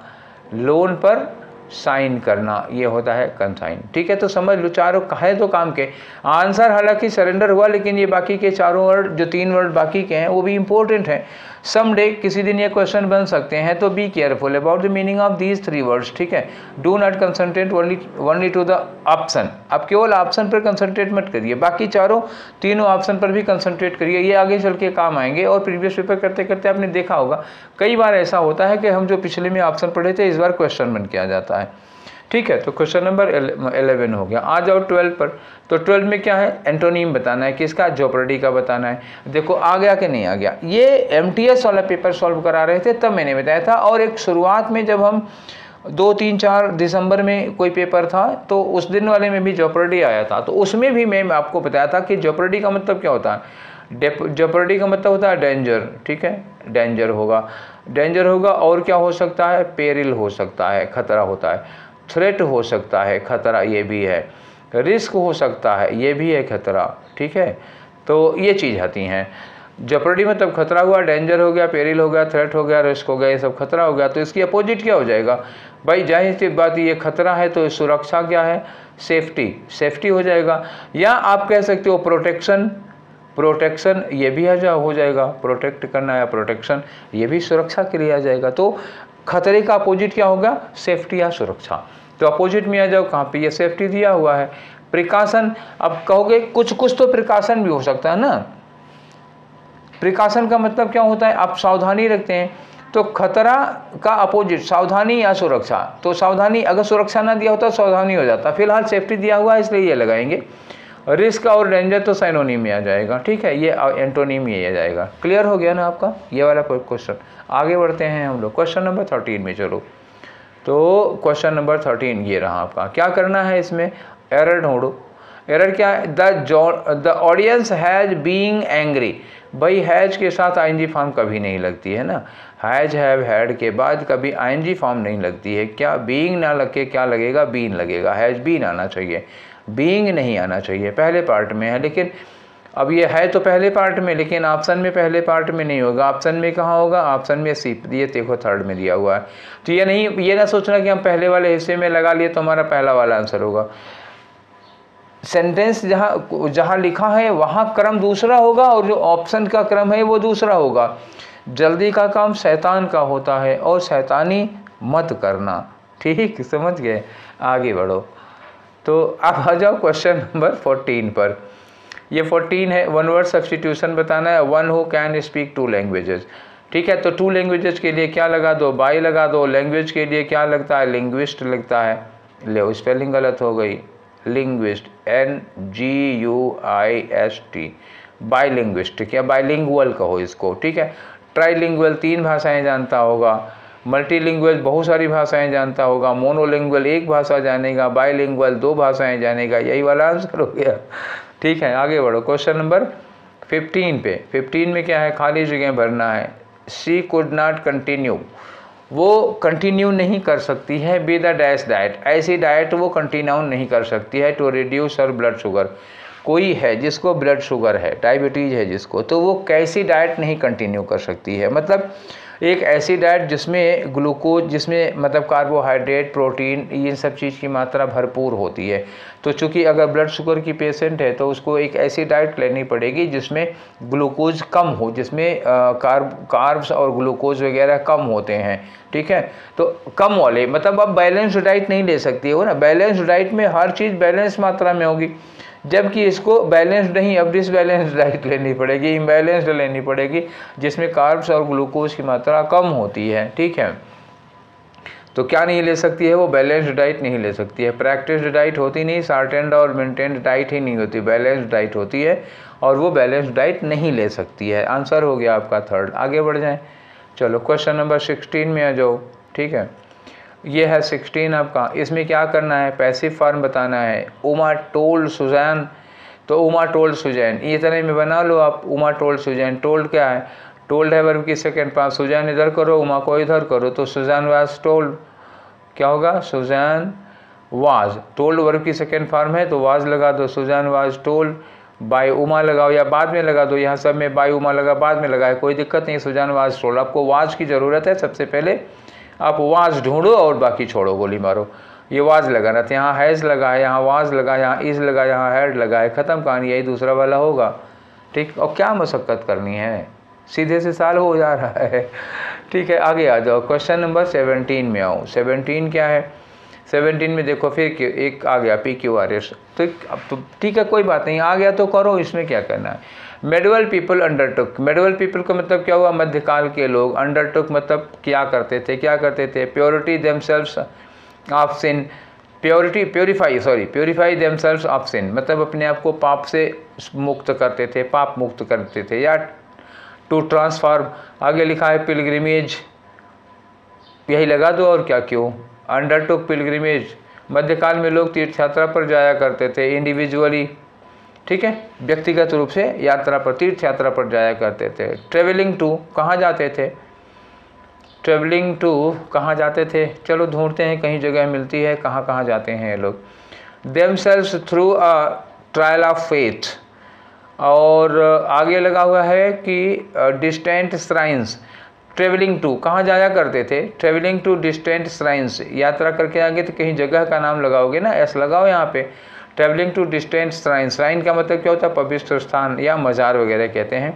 लोन पर साइन करना, ये होता है कंसाइन। ठीक है, तो समझ लो चारों है तो काम के। आंसर हालांकि सरेंडर हुआ, लेकिन ये बाकी के चारों वर्ड, जो 3 वर्ड बाकी के हैं, वो भी इंपॉर्टेंट हैं। समडे किसी दिन ये क्वेश्चन बन सकते हैं, तो be careful about the meaning of these 3 words. ठीक है, do not concentrate only to the option. आप केवल ऑप्शन पर कंसंट्रेट मत करिए, बाकी तीनों ऑप्शन पर भी कंसंट्रेट करिए, ये आगे चल के काम आएंगे। और प्रीवियस पेपर करते करते आपने देखा होगा कई बार ऐसा होता है कि हम जो पिछले में ऑप्शन पढ़े थे, इस बार क्वेश्चन बन के आ जाता है। ठीक है, तो क्वेश्चन नंबर 11 हो गया। आ जाओ 12 पर। तो 12 में क्या है, एंटोनीम बताना है, किसका, जोपर्डी का बताना है। देखो आ गया कि नहीं आ गया। ये MTS वाला पेपर सॉल्व करा रहे थे तब मैंने बताया था, और एक शुरुआत में जब हम 2, 3, 4 दिसंबर में कोई पेपर था, तो उस दिन वाले में भी जोपर्डी आया था, तो उसमें भी मैं आपको बताया था कि जोपर्डी का मतलब क्या होता है। जोपर्डी का मतलब होता है डेंजर। ठीक है, डेंजर होगा, और क्या हो सकता है, पेरिल हो सकता है, खतरा होता है, थ्रेट हो सकता है, खतरा ये भी है, रिस्क हो सकता है, ये भी है खतरा। ठीक है, तो ये चीज़ आती हैं। जेपर्डी मतलब खतरा हुआ, डेंजर हो गया, पेरिल हो गया, थ्रेट हो गया, रिस्क हो गया, ये सब खतरा हो गया। तो इसकी अपोजिट क्या हो जाएगा भाई, जाहिर सी बात, ये खतरा है तो सुरक्षा क्या है, सेफ्टी हो जाएगा। या आप कह सकते हो प्रोटेक्शन, ये भी हो जाएगा, प्रोटेक्ट करना या प्रोटेक्शन, ये भी सुरक्षा के लिए आ जाएगा। तो खतरे का अपोजिट क्या होगा, सेफ्टी या सुरक्षा। तो अपोजिट में आ जाओ, कहाँ पे, ये सेफ्टी दिया हुआ है। प्रिकॉशन, अब कहोगे कुछ तो प्रिकॉशन भी हो सकता है ना। प्रिकॉशन का मतलब क्या होता है, आप सावधानी रखते हैं। तो खतरा का अपोजिट सावधानी या सुरक्षा, तो सावधानी, अगर सुरक्षा ना दिया होता सावधानी हो जाता। फिलहाल सेफ्टी दिया हुआ है इसलिए ये लगाएंगे। रिस्क और डेंजर तो साइनोनिम में आ जाएगा। ठीक है, ये एंटोनिम में आ जाएगा। क्लियर हो गया ना आपका ये वाला क्वेश्चन। आगे बढ़ते हैं हम लोग क्वेश्चन नंबर 13 में। चलो, तो क्वेश्चन नंबर 13 ये रहा आपका। क्या करना है इसमें, एरर ढूंढो। एरर क्या है, the audience has being angry. भाई हैज के साथ आईएनजी फॉर्म कभी नहीं लगती है ना, हैज हैव हैड के बाद कभी आईएनजी फॉर्म नहीं लगती है। क्या बीइंग ना लग के क्या लगेगा, बीन लगेगा। हैज बीन आना चाहिए, बीइंग नहीं आना चाहिए। पहले पार्ट में है, लेकिन अब ये है तो पहले पार्ट में, लेकिन ऑप्शन में पहले पार्ट में नहीं होगा। ऑप्शन में कहाँ होगा, ऑप्शन में सी, ये देखो थर्ड में दिया हुआ है। तो ये ना सोचना कि हम पहले वाले हिस्से में लगा लिए तो हमारा पहला वाला आंसर होगा। सेंटेंस जहाँ लिखा है वहाँ क्रम दूसरा होगा, और जो ऑप्शन का क्रम है वो दूसरा होगा। जल्दी का काम शैतान का होता है, और शैतानी मत करना। ठीक, समझ गए, आगे बढ़ो। तो अब आ जाओ क्वेश्चन नंबर 14 पर। ये 14 है, वन वर्ड सब्स्टिट्यूशन बताना है। One who can speak 2 languages. ठीक है, तो 2 लैंग्वेजेस के लिए क्या लगा दो, बाई लगा दो। लैंग्वेज के लिए क्या लगता है, लिंग्विस्ट लगता है। ले, स्पेलिंग गलत हो गई, लिंग्विस्ट, NGUIST, बाईलिंग्विस्ट, क्या बाईलिंगुअल कहो इसको। ठीक है, ट्राईलिंगुअल 3 भाषाएं जानता होगा, मल्टीलिंगुअल बहुत सारी भाषाएं जानता होगा, मोनोलिंगुअल 1 भाषा जानेगा, बाईलिंगुअल 2 भाषाएं जानेगा। यही वाला आंसर हो गया। ठीक है, आगे बढ़ो क्वेश्चन नंबर 15 पे। 15 में क्या है, खाली जगह भरना है। शी कुड नॉट कंटिन्यू, वो कंटिन्यू नहीं कर सकती है विद द डैश डाइट, ऐसी डाइट वो कंटिन्यू नहीं कर सकती है to reduce her blood sugar. कोई है जिसको ब्लड शुगर है, डायबिटीज़ है जिसको, तो वो कैसी डाइट नहीं कंटिन्यू कर सकती है, मतलब एक ऐसी डाइट जिसमें ग्लूकोज, जिसमें मतलब कार्बोहाइड्रेट, प्रोटीन, इन सब चीज़ की मात्रा भरपूर होती है। तो चूँकि अगर ब्लड शुगर की पेशेंट है तो उसको एक ऐसी डाइट लेनी पड़ेगी जिसमें ग्लूकोज कम हो, जिसमें कार्ब्स और ग्लूकोज वगैरह कम होते हैं। ठीक है, तो कम वाले, मतलब अब बैलेंस डाइट नहीं ले सकती हो ना। बैलेंस डाइट में हर चीज़ बैलेंस मात्रा में होगी, जबकि इसको बैलेंस नहीं, अब डिसबैलेंस डाइट लेनी पड़ेगी, इम्बैलेंस्ड लेनी पड़ेगी, जिसमें कार्ब्स और ग्लूकोज की मात्रा कम होती है। ठीक है, तो क्या नहीं ले सकती है वो, बैलेंस्ड डाइट नहीं ले सकती है। प्रैक्टिस्ड डाइट होती नहीं, शार्टेंड और मेंटेन्ड डाइट ही नहीं होती, बैलेंस्ड डाइट होती है, और वो बैलेंस्ड डाइट नहीं ले सकती है। आंसर हो गया आपका थर्ड। आगे बढ़ जाएं, चलो क्वेश्चन नंबर 16 में आ जाओ। ठीक है, ये है 16 आपका। इसमें क्या करना है, पैसिव फॉर्म बताना है। उमा टोल्ड सुजैन, तो उमा टोल्ड सुजैन, ये तरह में बना लो आप। उमा टोल्ड सुजैन, टोल्ड क्या है, टोल्ड है वर्ब की सेकेंड पार्ट, सुजैन इधर करो उमा को इधर करो, तो सुजैन वाज टोल्ड, क्या होगा, सुजैन वाज, टोल्ड वर्ब की सेकेंड फॉर्म है तो वाज लगा दो, Susan was told by Uma लगाओ या बाद में लगा दो, यहाँ सब में बाय उमा लगा बाद में लगाए, कोई दिक्कत नहीं, सुजैन वाज टोल्ड। आपको वाज की ज़रूरत है, सबसे पहले आप वाज ढूंढो और बाकी छोड़ो, गोली मारो। ये वाज लगाना था, यहाँ हैज़ लगा है, यहाँ वाज लगा, यहाँ इज़ लगा, यहाँ हैड लगा है, ख़त्म कहानी, यही दूसरा वाला होगा। ठीक, और क्या मशक्क़त करनी है, सीधे से साल हो जा रहा है। ठीक है, आगे आ जाओ, क्वेश्चन नंबर 17 में आओ। 17 क्या है, 17 में देखो फिर एक आ गया PQRS, तो अब तो ठीक है कोई बात नहीं, आ गया तो करो, इसमें क्या करना है। Medieval people undertook, medieval people का मतलब क्या हुआ, मध्यकाल के लोग, अंडरटुक मतलब क्या करते थे, क्या करते थे, purity themselves of sin, purify themselves of sin, मतलब अपने आप को पाप से मुक्त करते थे, पाप मुक्त करते थे, या टू ट्रांसफॉर्म, आगे लिखा है पिलग्रिमेज, यही लगा दो और क्या, क्यों, अंडरटुक पिलग्रिमेज, मध्यकाल में लोग तीर्थ यात्रा पर जाया करते थे इंडिविजुअली, ठीक है, व्यक्तिगत रूप से यात्रा पर, तीर्थ यात्रा पर जाया करते थे। ट्रेवलिंग टू, कहाँ जाते थे, ट्रेवलिंग टू कहाँ जाते थे, चलो ढूंढते हैं, कहीं जगह मिलती है, कहाँ कहाँ जाते हैं ये लोग। Themselves through a trial of faith, और आगे लगा हुआ है कि डिस्टेंट श्राइन्स, ट्रेवलिंग टू कहाँ जाया करते थे, ट्रेवलिंग टू डिस्टेंट श्राइन्स, यात्रा करके आगे तो कहीं जगह का नाम लगाओगे ना, एस लगाओ यहाँ पे, travelling to distant shrine, shrine का मतलब क्या होता है, पवित्र स्थान या मज़ार वगैरह कहते हैं।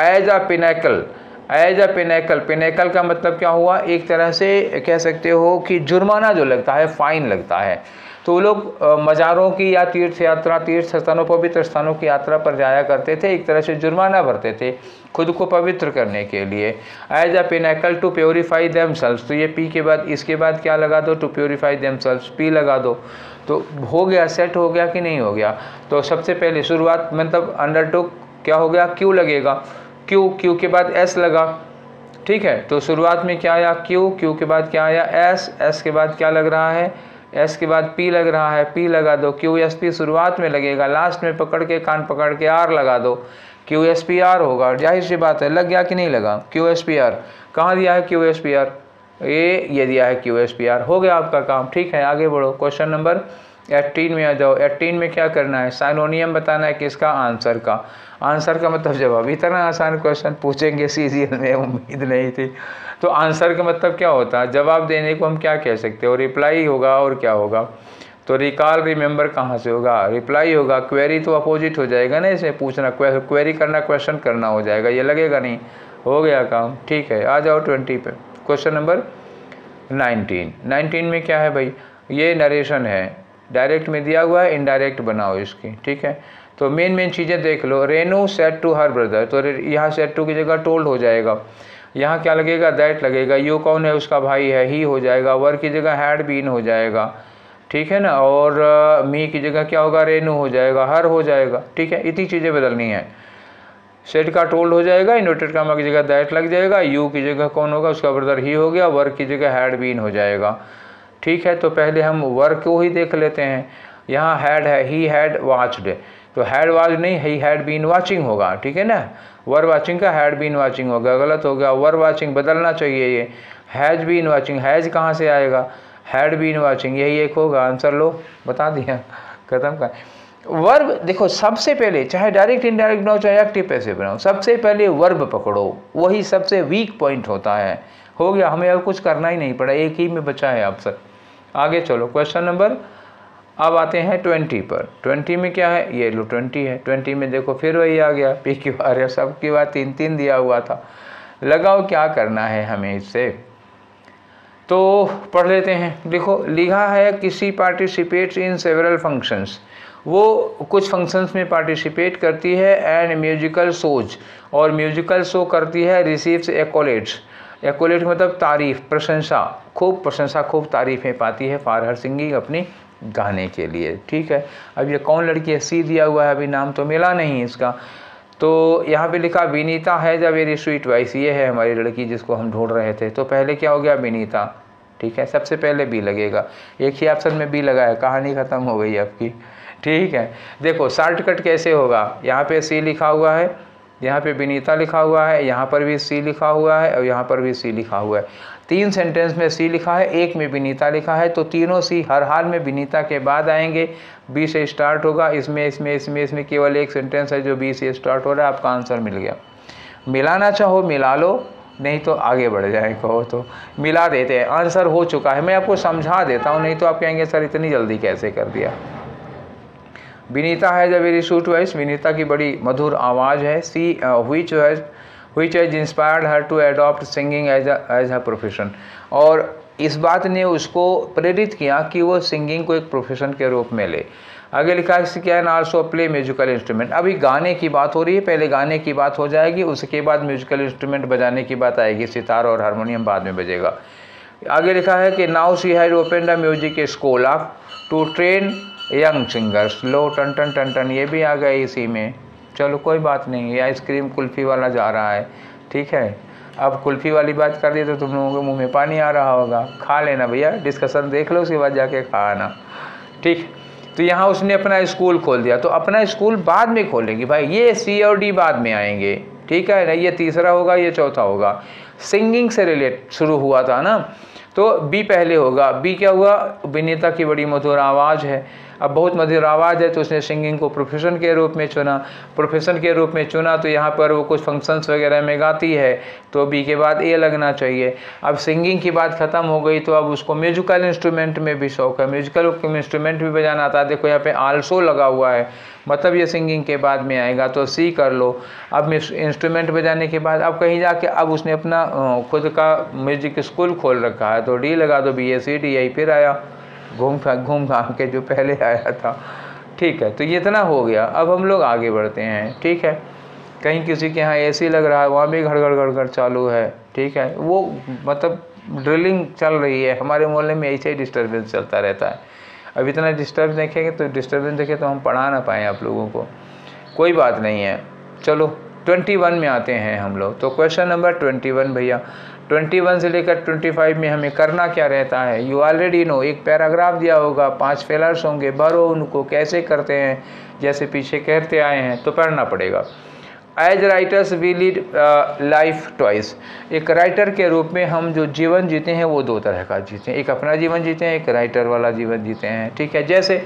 As a pinnacle, as a pinnacle, pinnacle का मतलब क्या हुआ, एक तरह से कह सकते हो कि जुर्माना जो लगता है, फाइन लगता है, तो वो लोग मज़ारों की या तीर्थ यात्रा, तीर्थ स्थानों, पवित्र स्थानों की यात्रा पर जाया करते थे, एक तरह से जुर्माना भरते थे खुद को पवित्र करने के लिए। As a pinnacle to purify themselves, तो ये पी के बाद, इसके बाद क्या लगा दो, टू प्योरीफाई देमसेल्व्स, पी लगा दो, तो हो गया, सेट हो गया कि नहीं हो गया। तो सबसे पहले शुरुआत मतलब अंडरटुक क्या हो गया, क्यू लगेगा, क्यू, क्यू के बाद एस लगा, ठीक है, तो शुरुआत में क्या आया, क्यू, क्यू के बाद क्या आया, एस, एस के बाद क्या लग रहा है, एस के बाद पी लग रहा है, पी लगा दो, क्यू एस पी शुरुआत में लगेगा, लास्ट में पकड़ के कान पकड़ के आर लगा दो, क्यू एस पी आर होगा, जाहिर सी बात है, लग गया कि नहीं लगा, क्यू एस पी आर, कहाँ दिया है क्यू एस पी आर, ये दिया है क्यू एस पी आर, हो गया आपका काम। ठीक है, आगे बढ़ो, क्वेश्चन नंबर 18 में आ जाओ। 18 में क्या करना है, साइनोनियम बताना है किसका, आंसर का, आंसर का मतलब जवाब। इतना आसान क्वेश्चन पूछेंगे सीरियल में, उम्मीद नहीं थी। तो आंसर का मतलब क्या होता है, जवाब देने को हम क्या कह सकते हो, रिप्लाई होगा, और क्या होगा, तो रिकॉल रिमेंबर कहाँ से होगा, रिप्लाई होगा। क्वेरी तो अपोजिट हो जाएगा ना, इसे पूछना, क्वेरी करना क्वेश्चन करना हो जाएगा, ये लगेगा नहीं, हो गया काम। ठीक है, आ जाओ 20 पे, क्वेश्चन नंबर 19 में क्या है भाई, ये नरेशन है, डायरेक्ट में दिया हुआ है, इनडायरेक्ट बनाओ इसकी। ठीक है, तो मेन चीज़ें देख लो। Renu said to her brother, तो यहाँ सेड टू की जगह टोल्ड हो जाएगा, यहाँ क्या लगेगा, दैट लगेगा। यू कौन है, उसका भाई है, ही हो जाएगा। वर की जगह हैड बीन हो जाएगा, ठीक है ना, और मी की जगह क्या होगा, रेनू हो जाएगा, हर हो जाएगा। ठीक है, इतनी चीज़ें बदलनी है। सेड का टोल्ड हो जाएगा, इन्वर्टेड कामा की जगह दैट लग जाएगा। यू की जगह कौन होगा, उसका ब्रदर ही हो गया। वर्क की जगह हैड बीन हो जाएगा। ठीक है, तो पहले हम वर्क को ही देख लेते हैं। यहाँ हैड है, ही हैड वॉच्ड, तो हैड वॉच नहीं, ही हैड बीन वॉचिंग होगा। ठीक है ना, वर वॉचिंग का हैड बीन वॉचिंग होगा, गलत हो गया। वर वॉचिंग बदलना चाहिए, ये हैज बीन वॉचिंग, हैज कहाँ से आएगा, हैड बीन वॉचिंग, यही एक होगा आंसर। लो बता दिया, खत्म का। वर्ब देखो, सबसे पहले चाहे डायरेक्ट इनडायरेक्ट बनाओ, चाहे एक्टिव पैसिव बनाओ, सबसे पहले वर्ब पकड़ो, वही सबसे वीक पॉइंट होता है। हो गया, हमें अब कुछ करना ही नहीं पड़ा, एक ही में बचा है आप सब। आगे चलो, क्वेश्चन नंबर अब आते हैं 20 पर। 20 में क्या है, ये लो 20 है। 20 में देखो फिर वही आ गया, पी क्यू आर एस, सबकी बात 3 दिया हुआ था। लगाओ क्या करना है हमें इससे, तो पढ़ लेते हैं। देखो लिखा है, किसी पार्टिसिपेट्स इन सेवरल फंक्शंस, वो कुछ फंक्शंस में पार्टिसिपेट करती है। एंड म्यूजिकल शोज, और म्यूजिकल शो करती है। रिसीव्स एक्कोलेट्स, एक्कोलेट मतलब तारीफ, प्रशंसा, खूब प्रशंसा, खूब तारीफें पाती है फॉर हर सिंगिंग, अपनी गाने के लिए। ठीक है, अब ये कौन लड़की है, सी दिया हुआ है, अभी नाम तो मिला नहीं इसका। तो यहाँ पे लिखा विनीता है द वेरी स्वीट वॉइस, ये है हमारी लड़की जिसको हम ढूंढ रहे थे। तो पहले क्या हो गया, विनीता। ठीक है, सबसे पहले बी लगेगा, एक ही ऑप्शन में बी लगा है, कहानी ख़त्म हो गई आपकी। ठीक है, देखो शॉर्टकट कैसे होगा, यहाँ पे सी लिखा हुआ है, यहाँ पे विनीता लिखा हुआ है, यहाँ पर भी सी लिखा हुआ है और यहाँ पर भी सी लिखा हुआ है। 3 सेंटेंस में सी लिखा है, एक में विनीता लिखा है, तो तीनों सी हर हाल में विनीता के बाद आएंगे। बी से स्टार्ट होगा। इसमें केवल एक सेंटेंस है जो बी से स्टार्ट हो रहा है। आपका आंसर मिल गया। मिलाना चाहो मिला लो, नहीं तो आगे बढ़ जाए, कहो तो मिला देते हैं। आंसर हो चुका है। मैं आपको समझा देता हूँ, नहीं तो आप कहेंगे सर इतनी जल्दी कैसे कर दिया। विनीता है the very sweet voice, Vinita की बड़ी मधुर आवाज़ है। सी which has inspired her to adopt singing as a profession, और इस बात ने उसको प्रेरित किया कि वो सिंगिंग को एक प्रोफेशन के रूप में ले। आगे लिखा है can also play musical instrument. अभी गाने की बात हो रही है, पहले गाने की बात हो जाएगी, उसके बाद म्यूजिकल इंस्ट्रूमेंट बजाने की बात आएगी। सितार और हारमोनियम बाद में बजेगा। आगे लिखा है कि now she had open the music school to train young singers. लो टन टन टन टन, ये भी आ गए इसी में। चलो कोई बात नहीं, ये आइसक्रीम कुल्फ़ी वाला जा रहा है, ठीक है। अब कुल्फ़ी वाली बात कर दी तो तुम लोगों के मुंह में पानी आ रहा होगा। खा लेना भैया, डिस्कशन देख लो, उसके बाद जाके खाना, ठीक। तो यहाँ उसने अपना स्कूल खोल दिया, तो अपना स्कूल बाद में खोलेगी भाई, ये सी और डी बाद में आएंगे, ठीक है ना। ये तीसरा होगा, ये चौथा होगा। सिंगिंग से रिलेट शुरू हुआ था ना, तो बी पहले होगा। बी क्या हुआ, विनीता की बड़ी मधुर आवाज़ है। अब बहुत मधुर आवाज़ है तो उसने सिंगिंग को प्रोफेशन के रूप में चुना। प्रोफेशन के रूप में चुना तो यहाँ पर वो कुछ फंक्शंस वगैरह में गाती है, तो बी के बाद ए लगना चाहिए। अब सिंगिंग की बात ख़त्म हो गई, तो अब उसको म्यूजिकल इंस्ट्रूमेंट में भी शौक है, म्यूजिकल इंस्ट्रूमेंट भी बजाना आता है। देखो यहाँ पे आल्सो लगा हुआ है, मतलब ये सिंगिंग के बाद में आएगा, तो सी कर लो। अब इंस्ट्रूमेंट बजाने के बाद अब कहीं जाके अब उसने अपना खुद का म्यूजिक स्कूल खोल रखा है, तो डी लगा दो, BACD, यही फिर आया घूम घाम के जो पहले आया था, ठीक है। तो ये इतना हो गया। अब हम लोग आगे बढ़ते हैं, ठीक है। कहीं किसी के यहाँ AC लग रहा है, वहाँ भी घड़ चालू है, ठीक है। वो मतलब ड्रिलिंग चल रही है। हमारे मोहल्ले में ऐसे ही डिस्टर्बेंस चलता रहता है। अब इतना डिस्टर्ब देखेंगे तो डिस्टर्बेंस देखें तो हम पढ़ा ना पाएँ आप लोगों को, कोई बात नहीं है। चलो 21 में आते हैं हम लोग। तो क्वेश्चन नंबर 21 भैया, 21 से लेकर 25 में हमें करना क्या रहता है। यू ऑलरेडी नो, एक पैराग्राफ दिया होगा, 5 फेलर्स होंगे, भरो उनको। कैसे करते हैं, जैसे पीछे कहते आए हैं, तो पढ़ना पड़ेगा। As writers we lead life twice. एक राइटर के रूप में हम जो जीवन जीते हैं वो 2 तरह का जीते हैं, एक अपना जीवन जीते हैं, एक राइटर वाला जीवन जीते हैं, ठीक है। जैसे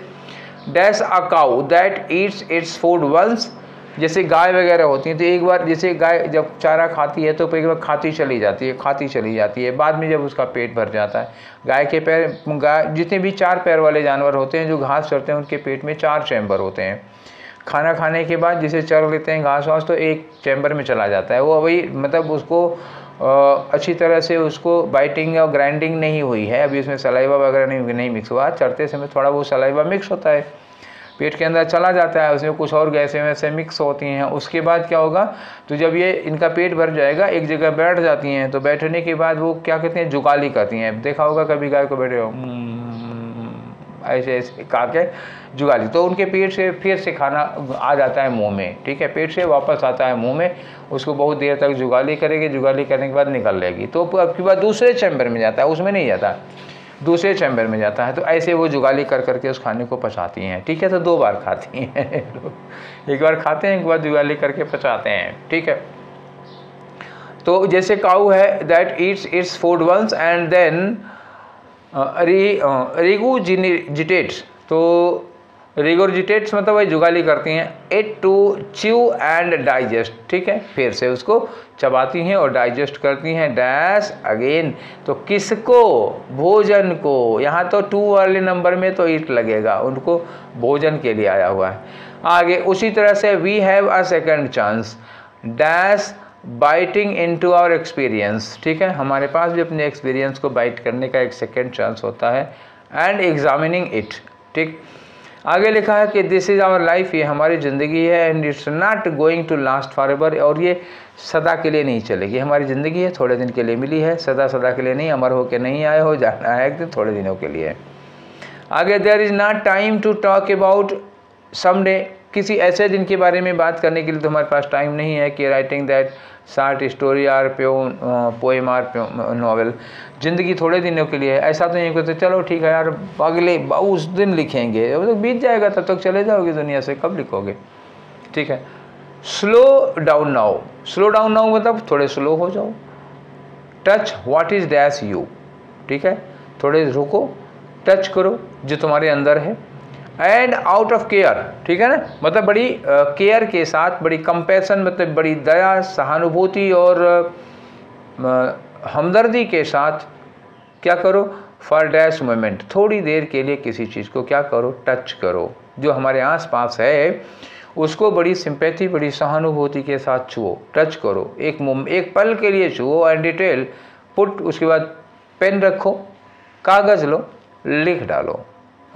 dash a cow that eats its food once, जैसे गाय वगैरह होती हैं तो एक बार, जैसे गाय जब चारा खाती है तो एक बार खाती चली जाती है, बाद में जब उसका पेट भर जाता है। गाय के पैर, गाय जितने भी 4 पैर वाले जानवर होते हैं जो घास चरते हैं, उनके पेट में 4 चैम्बर होते हैं। खाना खाने के बाद जिसे चर लेते हैं घास वास, तो एक चैम्बर में चला जाता है वो, वही मतलब उसको अच्छी तरह से उसको बाइटिंग और ग्राइंडिंग नहीं हुई है, अभी उसमें सलाइवा वगैरह नहीं मिक्स हुआ। चरते समय थोड़ा वो सलाइवा मिक्स होता है, पेट के अंदर चला जाता है, उसमें कुछ और गैसें वैसे मिक्स होती हैं। उसके बाद क्या होगा, तो जब ये इनका पेट भर जाएगा, एक जगह बैठ जाती हैं, तो बैठने के बाद वो क्या कहते हैं, जुगाली करती हैं। देखा होगा कभी गाय को बैठे हो ऐसे ऐसे खा के जुगाली, तो उनके पेट से फिर से खाना आ जाता है मुंह में, ठीक है। पेट से वापस आता है मुंह में, उसको बहुत देर तक जुगाली करेगी, जुगाली करने के बाद निकल लेगी, तो अब की बात दूसरे चैम्बर में जाता है, उसमें नहीं जाता, दूसरे चैम्बर में जाता है। तो ऐसे वो जुगाली कर करके उस खाने को पचाती हैं, ठीक है। तो 2 बार खाती हैं एक बार खाते हैं, एक बार जुगाली करके पचाते हैं, ठीक है। तो जैसे काऊ है that eats its food once and then regurgitates, तो रिगोजिटेट्स मतलब वही जुगाली करती हैं। It to chew and digest, ठीक है, फिर से उसको चबाती हैं और डाइजेस्ट करती हैं। डैश अगेन, तो किसको, भोजन को। यहाँ तो 2 वाले नंबर में तो ईट लगेगा, उनको भोजन के लिए आया हुआ है। आगे उसी तरह से we have a second chance dash biting into our experience, ठीक है। हमारे पास भी अपने एक्सपीरियंस को बाइट करने का एक सेकंड चांस होता है। एंड एग्जामिनिंग इट, ठीक। आगे लिखा है कि दिस इज़ आवर लाइफ, ये हमारी ज़िंदगी है। And it's not going to last for ever, और ये सदा के लिए नहीं चलेगी। हमारी ज़िंदगी है, थोड़े दिन के लिए मिली है, सदा के लिए नहीं, अमर हो के नहीं आए हो, जाना है एक दिन, थोड़े दिनों के लिए। आगे there is not time to talk about someday, किसी ऐसे दिन के बारे में बात करने के लिए तो हमारे पास टाइम नहीं है कि writing that short story or poem or novel. ज़िंदगी थोड़े दिनों के लिए है, ऐसा तो नहीं कहते चलो ठीक है यार अगले उस दिन लिखेंगे, तो बीत जाएगा, तब तक चले जाओगे दुनिया से, कब लिखोगे, ठीक है। Slow down now, slow down now मतलब थोड़े स्लो हो जाओ। Touch what is dash you, ठीक है, थोड़े रुको, टच करो जो तुम्हारे अंदर है। एंड आउट ऑफ केयर, ठीक है ना, मतलब बड़ी केयर के साथ, बड़ी कंपैशन मतलब बड़ी दया, सहानुभूति और हमदर्दी के साथ क्या करो, फॉर डैश मोमेंट, थोड़ी देर के लिए किसी चीज़ को क्या करो, टच करो, जो हमारे आसपास है उसको बड़ी सिंपैथी, बड़ी सहानुभूति के साथ छुओ, टच करो, एक पल के लिए छुओ। एंड डिटेल पुट, उसके बाद पेन रखो, कागज़ लो, लिख डालो,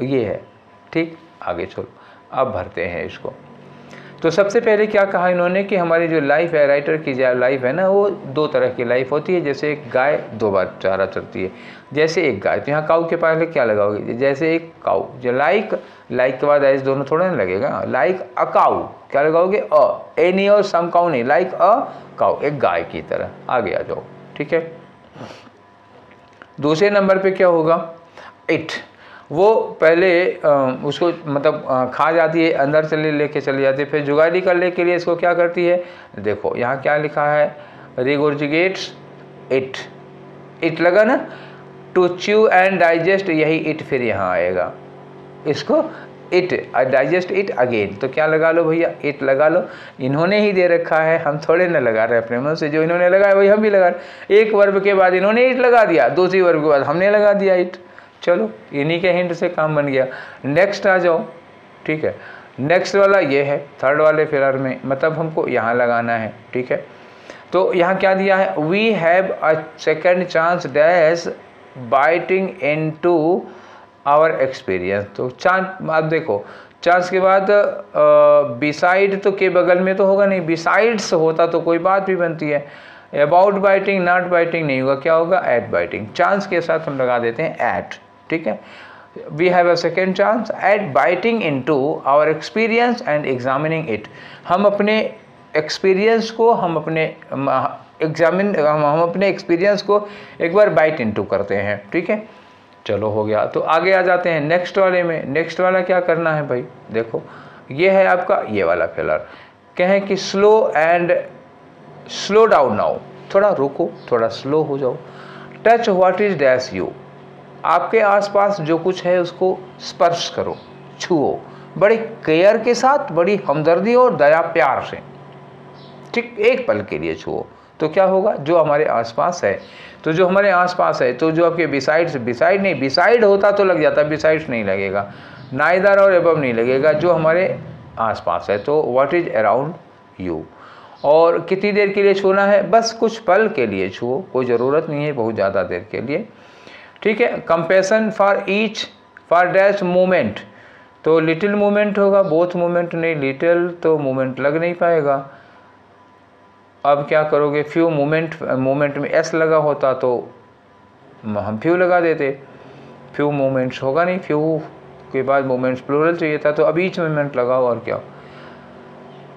ये है, ठीक। आगे चलो, अब भरते हैं इसको। तो सबसे पहले क्या कहा इन्होंने कि हमारी जो लाइफ है, राइटर की जो लाइफ है ना, वो दो तरह की लाइफ होती है। जैसे एक गाय दो बार चारा चरती है, जैसे एक गाय, तो यहाँ काऊ के पहले क्या लगाओगे, जैसे एक काऊ, जो लाइक के बाद ऐसे दोनों थोड़ा नहीं लगेगा, लाइक अ काऊ, क्या लगाओगे, अ, ए नहीं और सम काऊ नहीं, लाइक अ काऊ, एक गाय की तरह। आगे आ जाओ, ठीक है। दूसरे नंबर पे क्या होगा, इट, वो पहले उसको मतलब खा जाती है, अंदर लेके चली जाती है, फिर जुगाली करने के लिए इसको क्या करती है, देखो यहाँ क्या लिखा है, रिगोर्जिगेट्स इट, इट लगा ना, टू च्यू एंड डाइजेस्ट, यही इट फिर यहाँ आएगा, इसको इट, डाइजेस्ट इट अगेन, तो क्या लगा लो भैया, इट लगा लो। इन्होंने ही दे रखा है, हम थोड़े ना लगा रहे अपने मन से, जो इन्होंने लगाया वही हम भी लगा रहे। एक वर्ब के बाद इन्होंने इट लगा दिया, दूसरी वर्ब के बाद हमने लगा दिया इट, चलो इन्हीं के हिंट से काम बन गया। नेक्स्ट आ जाओ, ठीक है, नेक्स्ट वाला ये है, थर्ड वाले फिलर में, मतलब हमको यहाँ लगाना है, ठीक है। तो यहाँ क्या दिया है, we have a second chance dash biting into our experience, तो चांस, आप देखो चांस के बाद बिसाइड तो के बगल में तो होगा नहीं, बिसाइड्स होता तो कोई बात भी बनती है। अबाउट बाइटिंग, नॉट बाइटिंग नहीं होगा, क्या होगा, एट बाइटिंग, चांस के साथ हम लगा देते हैं एट, ठीक है। We have a second chance at biting into our experience and examining it, हम अपने एक्सपीरियंस को, हम अपने हम अपने एक्सपीरियंस को एक बार बाइट इनटू करते हैं, ठीक है। चलो हो गया, तो आगे आ जाते हैं नेक्स्ट वाले में। नेक्स्ट वाला क्या करना है भाई, देखो ये है आपका ये वाला फिलर, कहें कि स्लो डाउन नाउ, थोड़ा रुको, थोड़ा स्लो हो जाओ। Touch what is dash you, आपके आसपास जो कुछ है उसको स्पर्श करो, छुओ, बड़ी केयर के साथ, बड़ी हमदर्दी और दया प्यार से, ठीक, एक पल के लिए छुओ, तो क्या होगा, जो हमारे आसपास है, तो जो हमारे आसपास है, तो जो आपके बिसाइड नहीं, बिसाइड होता तो लग जाता, बिसाइड्स नहीं लगेगा, नाइदर और एबव नहीं लगेगा, जो हमारे आसपास है, तो व्हाट इज अराउंड यू। और कितनी देर के लिए छूना है, बस कुछ पल के लिए छुओ, कोई ज़रूरत नहीं है बहुत ज़्यादा देर के लिए, ठीक है। Compassion for each, for dash moment, तो लिटिल मोमेंट होगा, बोथ मोमेंट नहीं, लिटिल तो मोमेंट लग नहीं पाएगा। अब क्या करोगे, फ्यू मोमेंट, मोमेंट में एस लगा होता तो हम फ्यू लगा देते, फ्यू मोमेंट्स होगा नहीं, फ्यू के बाद मोमेंट्स प्लूरल चाहिए था, तो अब ईच मोमेंट लगाओ, और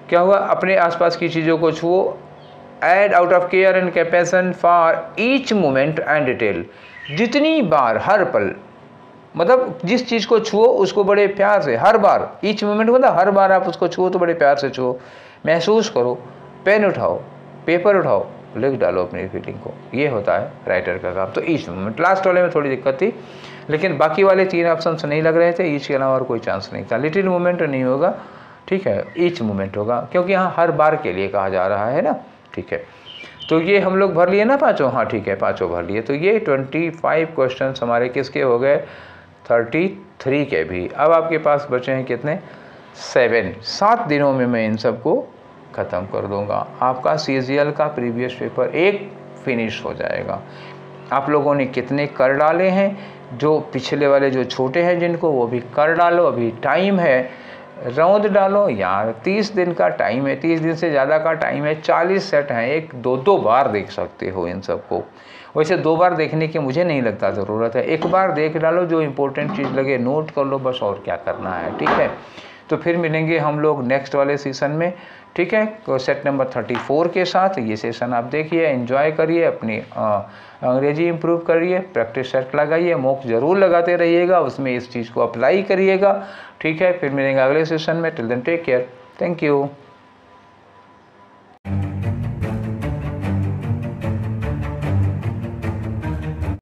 क्या हुआ, अपने आसपास की चीज़ों को छुओ, add out of care and compassion for each moment and detail, जितनी बार, हर पल, मतलब जिस चीज़ को छुओ उसको बड़े प्यार से, हर बार, ईच मोमेंट मतलब हर बार आप उसको छुओ तो बड़े प्यार से छुओ, महसूस करो, पेन उठाओ, पेपर उठाओ, लिख डालो अपनी फीलिंग को, ये होता है राइटर का काम। तो ईच मोमेंट, लास्ट वाले में थोड़ी दिक्कत थी, लेकिन बाकी वाले तीन ऑप्शन नहीं लग रहे थे, ईच के अलावा और कोई चांस नहीं था। लिटिल मोमेंट नहीं होगा, ठीक है, ईच मोमेंट होगा, क्योंकि यहाँ हर बार के लिए कहा जा रहा है ना, ठीक है। तो ये हम लोग भर लिए ना पाँचों, हाँ ठीक है, पाँचों भर लिए। तो ये 25 क्वेश्चन हमारे किसके हो गए, 33 के भी। अब आपके पास बचे हैं कितने, 7 दिनों में मैं इन सबको ख़त्म कर दूंगा। आपका CGL का प्रीवियस पेपर एक फिनिश हो जाएगा। आप लोगों ने कितने कर डाले हैं, जो पिछले वाले जो छोटे हैं जिनको, वो भी कर डालो, अभी टाइम है, रौंद डालो यार, 30 दिन का टाइम है, 30 दिन से ज़्यादा का टाइम है, 40 सेट हैं, एक दो बार देख सकते हो इन सबको। वैसे 2 बार देखने की मुझे नहीं लगता ज़रूरत है, एक बार देख डालो, जो इम्पोर्टेंट चीज़ लगे नोट कर लो बस, और क्या करना है, ठीक है। तो फिर मिलेंगे हम लोग नेक्स्ट वाले सेशन में, ठीक है, तो सेट नंबर 34 के साथ। ये सेशन आप देखिए, एंजॉय करिए, अपनी अंग्रेजी इंप्रूव करिए, प्रैक्टिस सेट लगाइए, मॉक ज़रूर लगाते रहिएगा, उसमें इस चीज़ को अप्लाई करिएगा, ठीक है। फिर मिलेंगे अगले सेशन में, till then take care, thank you.